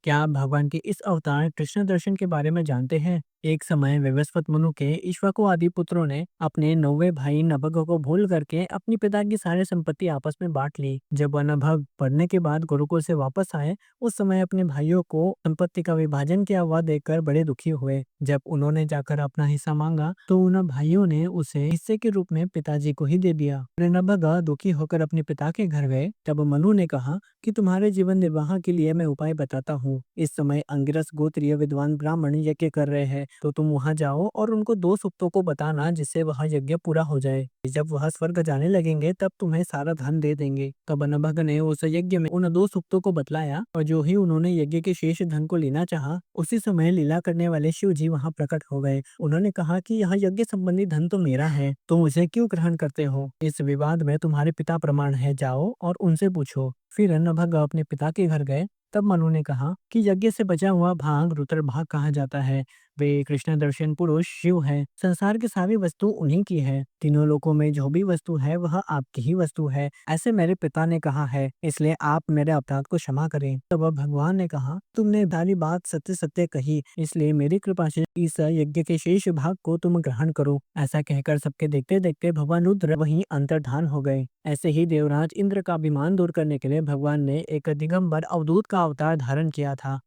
क्या आप भगवान के इस अवतार कृष्ण दर्शन के बारे में जानते हैं? एक समय विवस्वत मनु के इक्ष्वाकु आदि पुत्रों ने अपने 9वें भाई नभग को भूल करके अपनी पिता की सारी संपत्ति आपस में बांट ली। जब वह नभग पढ़ने के बाद गुरुकुल से वापस आए, उस समय अपने भाइयों को संपत्ति का विभाजन किया हुआ देखकर बड़े दुखी हुए। जब उन्होंने जाकर अपना हिस्सा मांगा, तो उन भाइयों ने उसे हिस्से के रूप में पिताजी को ही दे दिया। फिर नभग दुखी होकर अपने पिता के घर गए। तब मनु ने कहा कि तुम्हारे जीवन निर्वाह के लिए मैं उपाय बताता हूँ। इस समय अंगिरस गोत्रीय विद्वान ब्राह्मण यज्ञ कर रहे हैं, तो तुम वहां जाओ और उनको 2 सुक्तों को बताना, जिससे वह यज्ञ पूरा हो जाए। जब वह स्वर्ग जाने लगेंगे तब तुम्हें सारा धन दे देंगे। तब अनभग ने उस यज्ञ में उन 2 सुक्तों को बतलाया, और जो ही उन्होंने यज्ञ के शेष धन को लेना चाहा, उसी समय लीला करने वाले शिव जी वहां प्रकट हो गए। उन्होंने कहा कि यह यज्ञ संबंधी धन तो मेरा है, तुम उसे क्यों ग्रहण करते हो? इस विवाद में तुम्हारे पिता प्रमाण है, जाओ और उनसे पूछो। फिर नभग अपने पिता के घर गए। तब मनु ने कहा कि यज्ञ से बचा हुआ भाग रुद्र भाग कहा जाता है। वे कृष्ण दर्शन पुरुष शिव है। संसार की सारी वस्तु उन्हीं की है। तीनों लोकों में जो भी वस्तु है वह आपकी ही वस्तु है, ऐसे मेरे पिता ने कहा है, इसलिए आप मेरे अपराध को क्षमा करें। तब भगवान ने कहा, तुमने सारी बात सत्य सत्य कही, इसलिए मेरी कृपा से इस यज्ञ के शेष भाग को तुम ग्रहण करो। ऐसा कहकर सबके देखते देखते भगवान रुद्र वहीं अंतर्धान हो गए। ऐसे ही देवराज इंद्र का अभिमान दूर करने के लिए भगवान ने एक दिगंबर अवधूत का अवतार धारण किया था।